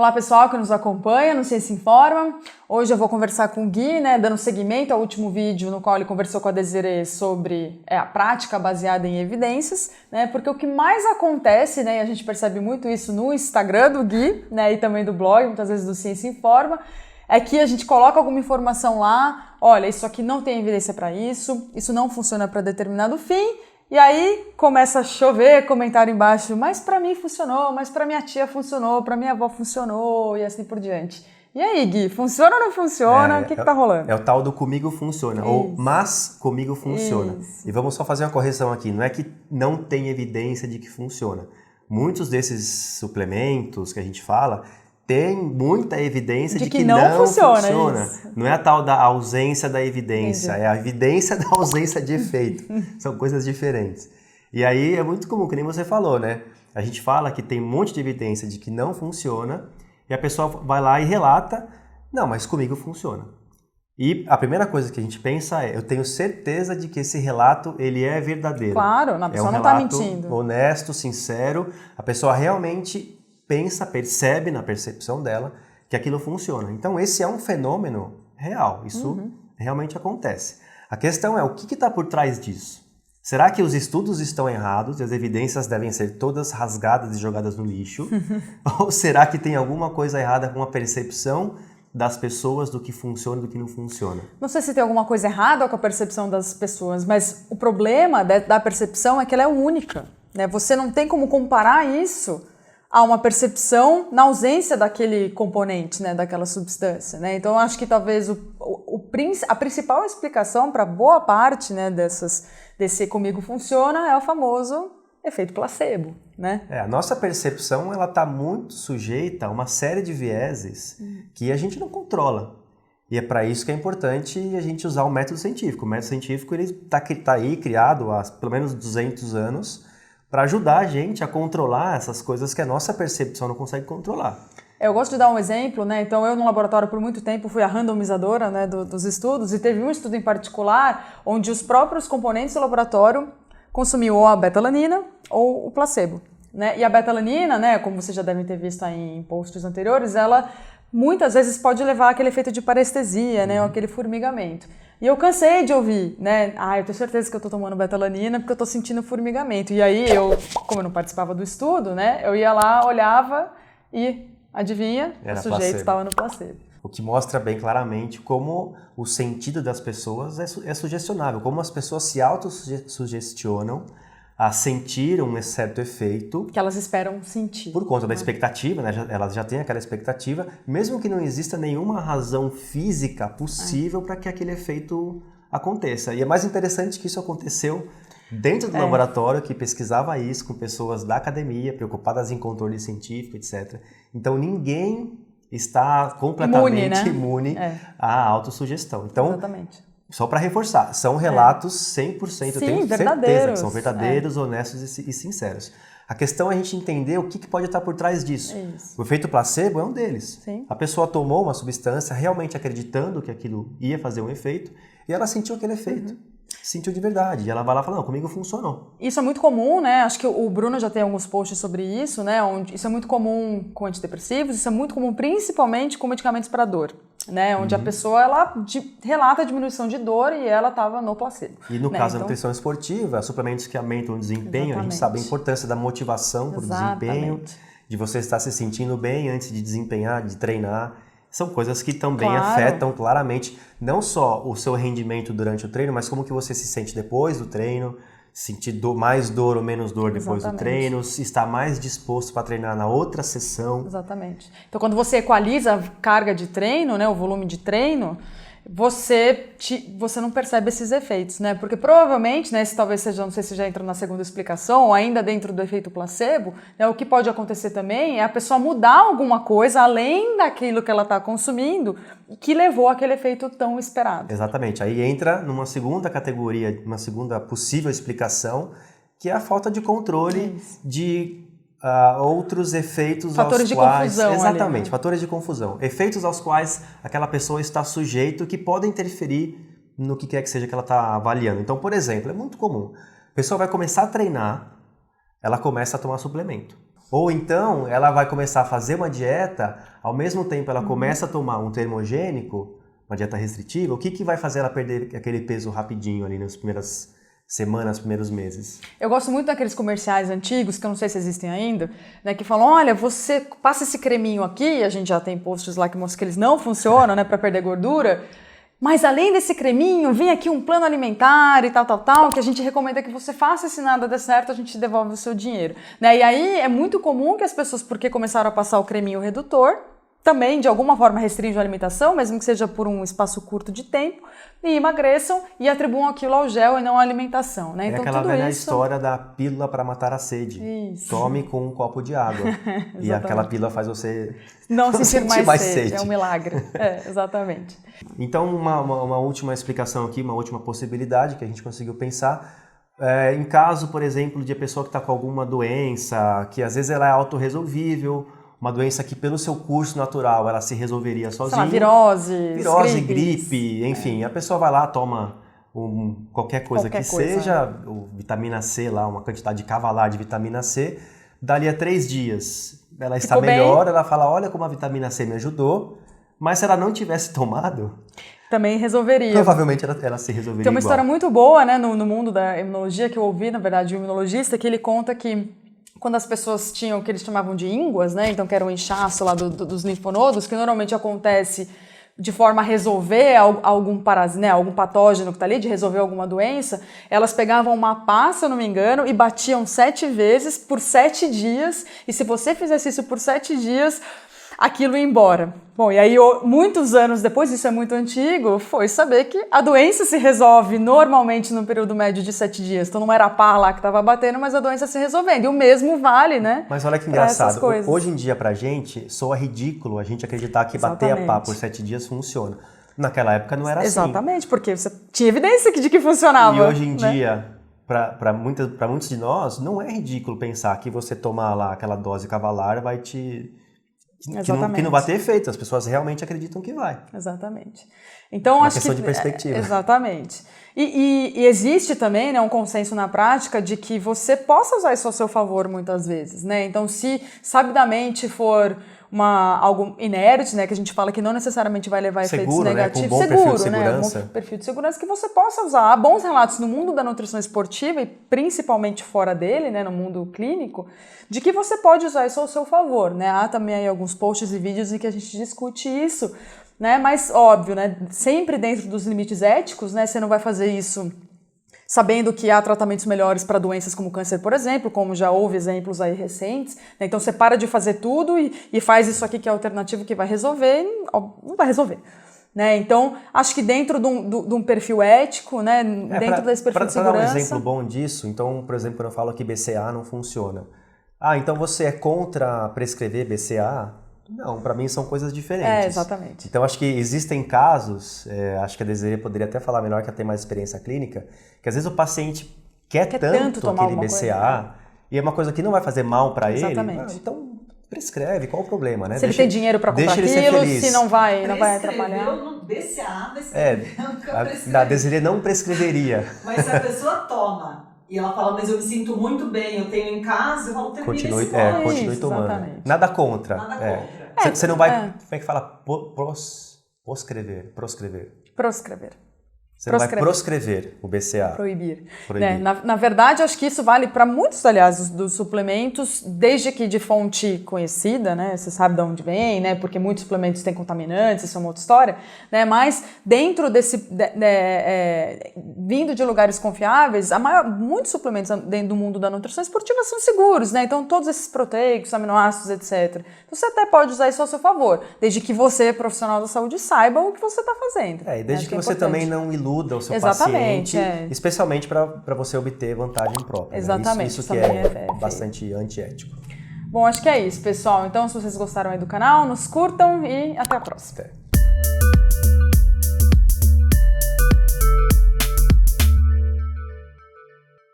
Olá pessoal que nos acompanha no Ciência Informa. Hoje eu vou conversar com o Gui, dando seguimento ao último vídeo no qual ele conversou com a Desiree sobre a prática baseada em evidências, porque o que mais acontece, e a gente percebe muito isso no Instagram do Gui, e também do blog, muitas vezes do Ciência Informa, é que a gente coloca alguma informação lá, olha, isso aqui não tem evidência para isso não funciona para determinado fim, e aí começa a chover comentário embaixo, mas para mim funcionou, mas para minha tia funcionou, para minha avó funcionou e assim por diante. E aí, Gui, funciona ou não funciona? O que tá rolando? É o tal do comigo funciona, ou mas comigo funciona. Isso. E vamos só fazer uma correção aqui, não é que não tem evidência de que funciona. Muitos desses suplementos que a gente fala tem muita evidência de que não funciona. Não é a tal da ausência da evidência, é a evidência da ausência de efeito. São coisas diferentes. E aí é muito comum, que nem você falou, A gente fala que tem um monte de evidência de que não funciona e a pessoa vai lá e relata, não, mas comigo funciona. E a primeira coisa que a gente pensa é, eu tenho certeza de que esse relato ele é verdadeiro. Claro, a pessoa não está mentindo. Honesto, sincero, a pessoa realmente percebe na percepção dela que aquilo funciona. Então esse é um fenômeno real, isso realmente acontece. A questão é o que está por trás disso? Será que os estudos estão errados e as evidências devem ser todas rasgadas e jogadas no lixo? Ou será que tem alguma coisa errada com a percepção das pessoas do que funciona e do que não funciona? Não sei se tem alguma coisa errada com a percepção das pessoas, mas o problema da percepção é que ela é única. Você não tem como comparar isso a uma percepção na ausência daquele componente, daquela substância. Então, eu acho que talvez a principal explicação para boa parte desse comigo funciona é o famoso efeito placebo. A nossa percepção está muito sujeita a uma série de vieses que a gente não controla. E é para isso que é importante a gente usar o método científico. O método científico está aí criado há pelo menos 200 anos para ajudar a gente a controlar essas coisas que a nossa percepção não consegue controlar. Eu gosto de dar um exemplo, Então, eu no laboratório por muito tempo fui a randomizadora, dos estudos, e teve um estudo em particular onde os próprios componentes do laboratório consumiam ou a betalanina ou o placebo, E a betalanina, como vocês já devem ter visto aí em posts anteriores, ela muitas vezes pode levar àquele efeito de parestesia, ou aquele formigamento. E eu cansei de ouvir, eu tenho certeza que eu tô tomando betalanina porque eu tô sentindo formigamento. E aí como eu não participava do estudo, eu ia lá, olhava e, adivinha, o sujeito estava no placebo. O que mostra bem claramente como o sentido das pessoas é sugestionável, como as pessoas se autossugestionam a sentir um certo efeito. Que elas esperam sentir. Por conta da expectativa, elas já têm aquela expectativa, mesmo que não exista nenhuma razão física possível para que aquele efeito aconteça. E é mais interessante que isso aconteceu dentro do laboratório que pesquisava isso com pessoas da academia, preocupadas em controle científico, etc. Então ninguém está completamente imune à autossugestão. Então, exatamente. Só para reforçar, são relatos 100%, eu tenho certeza que são verdadeiros, honestos e sinceros. A questão é a gente entender o que pode estar por trás disso. Isso. O efeito placebo é um deles. Sim. A pessoa tomou uma substância realmente acreditando que aquilo ia fazer um efeito e ela sentiu aquele efeito. Sentiu de verdade. E ela vai lá e fala, não, comigo funcionou. Isso é muito comum, Acho que o Bruno já tem alguns posts sobre isso, Onde isso é muito comum com antidepressivos, isso é muito comum principalmente com medicamentos para dor, Onde a pessoa, relata a diminuição de dor e ela estava no placebo. E no caso da nutrição esportiva, suplementos que aumentam o desempenho, a gente sabe a importância da motivação para o desempenho, de você estar se sentindo bem antes de desempenhar, de treinar. São coisas que também afetam claramente não só o seu rendimento durante o treino, mas como que você se sente depois do treino, sentir mais dor ou menos dor depois do treino, estar mais disposto para treinar na outra sessão. Exatamente. Então, quando você equaliza a carga de treino, o volume de treino, você não percebe esses efeitos, Porque provavelmente, se talvez seja, não sei se já entra na segunda explicação, ou ainda dentro do efeito placebo, o que pode acontecer também é a pessoa mudar alguma coisa além daquilo que ela está consumindo que levou àquele efeito tão esperado. Exatamente. Aí entra numa segunda categoria, uma segunda possível explicação, que é a falta de controle de outros efeitos fatores aos quais... Confusão exatamente, fatores de confusão. Efeitos aos quais aquela pessoa está sujeito que podem interferir no que quer que seja que ela está avaliando. Então, por exemplo, é muito comum. A pessoa vai começar a treinar, ela começa a tomar suplemento. Ou então, ela vai começar a fazer uma dieta, ao mesmo tempo ela começa a tomar um termogênico, uma dieta restritiva, o que vai fazer ela perder aquele peso rapidinho ali nas primeiras semanas, primeiros meses? Eu gosto muito daqueles comerciais antigos, que eu não sei se existem ainda, né, que falam, olha, você passa esse creminho aqui, a gente já tem posts lá que mostram que eles não funcionam, né, para perder gordura, mas além desse creminho, vem aqui um plano alimentar e tal, que a gente recomenda que você faça, se nada der certo, a gente devolve o seu dinheiro. Né? E aí é muito comum que as pessoas, porque começaram a passar o creminho redutor, também de alguma forma restringam a alimentação, mesmo que seja por um espaço curto de tempo, e emagreçam e atribuam aquilo ao gel e não à alimentação. Né? É então, aquela tudo velha isso... história da pílula para matar a sede. Isso. Tome com um copo de água. E aquela pílula faz você não sentir mais sede. sede. É um milagre. Exatamente. Então, uma última explicação aqui, uma última possibilidade que a gente conseguiu pensar. Em caso, por exemplo, de a pessoa que está com alguma doença, que às vezes ela é autorresolvível, uma doença que pelo seu curso natural ela se resolveria sozinha. Virose, gripe, enfim. A pessoa vai lá, toma qualquer coisa que seja, vitamina C lá, uma quantidade cavalar de vitamina C, dali a 3 dias ela está melhor, ela fala, olha como a vitamina C me ajudou, mas se ela não tivesse tomado... Também resolveria. Provavelmente ela se resolveria Tem uma igual. história muito boa, né, no mundo da imunologia, que eu ouvi, na verdade, de um imunologista, que ele conta que quando as pessoas tinham o que eles chamavam de ínguas, né, então que era o inchaço lá dos linfonodos, que normalmente acontece de forma a resolver algum parasita, né, algum patógeno que está ali, de resolver alguma doença, elas pegavam uma pá, se eu não me engano, e batiam 7 vezes por 7 dias, e se você fizesse isso por 7 dias, aquilo ia embora. Bom, e aí muitos anos depois, isso é muito antigo, foi saber que a doença se resolve normalmente no período médio de 7 dias. Então não era a pá lá que estava batendo, mas a doença se resolvendo. E o mesmo vale, né? Mas olha que engraçado, hoje em dia pra gente, soa ridículo a gente acreditar que bater a pá por 7 dias funciona. Naquela época não era assim. Exatamente, porque você tinha evidência de que funcionava. E hoje em dia, para muitos de nós, não é ridículo pensar que você tomar lá aquela dose cavalar vai te... Que não vai ter efeito, as pessoas realmente acreditam que vai. Exatamente. Então, uma acho questão que, de perspectiva. Exatamente. E existe também, né, um consenso na prática de que você possa usar isso a seu favor muitas vezes, né? Então, se sabidamente for algo inerte, né, que a gente fala que não necessariamente vai levar efeitos negativos, com um bom perfil de segurança. Um bom perfil de segurança que você possa usar. Há bons relatos no mundo da nutrição esportiva e principalmente fora dele, né, no mundo clínico, de que você pode usar isso ao seu favor, né? Há também aí alguns posts e vídeos em que a gente discute isso, né? Mas óbvio, né, sempre dentro dos limites éticos, né? Você não vai fazer isso sabendo que há tratamentos melhores para doenças como câncer, por exemplo, como já houve exemplos aí recentes. Né? Então você para de fazer tudo e faz isso aqui que é alternativo que vai resolver, não vai resolver. Né? Então, acho que dentro de um perfil ético, né? Dentro desse perfil de segurança... Para dar um exemplo bom disso, então, por exemplo, quando eu falo que BCA não funciona. Então você é contra prescrever BCA? Não, para mim são coisas diferentes. Exatamente. Então, acho que existem casos, acho que a Desirê poderia até falar melhor, que ela tem mais experiência clínica, que às vezes o paciente quer tanto aquele BCA, e é uma coisa que não vai fazer mal para ele, então prescreve, qual o problema, né? Se ele tem dinheiro para comprar aquilo, se não vai atrapalhar. No BCA, a Desirê não prescreveria. Mas se a pessoa toma e ela fala, mas eu me sinto muito bem, eu tenho em casa, eu falo, continue tomando. Exatamente. Nada contra. Você não vai, como é que fala? Proscrever. Você não vai proscrever o BCA. Proibir. Né? Na verdade, acho que isso vale para muitos, aliás, dos suplementos, desde que de fonte conhecida, né? Você sabe de onde vem, né? Porque muitos suplementos têm contaminantes, isso é uma outra história, né? Mas dentro desse... vindo de lugares confiáveis, muitos suplementos dentro do mundo da nutrição esportiva são seguros, né? Então, todos esses proteicos, aminoácidos, etc. Então, você até pode usar isso ao seu favor, desde que você, profissional da saúde, saiba o que você está fazendo. E desde que você também não iluda o seu Exatamente, paciente, especialmente para você obter vantagem própria. Exatamente. Né? Isso que é bastante antiético. Bom, acho que é isso, pessoal. Então, se vocês gostaram aí do canal, nos curtam e até a próxima.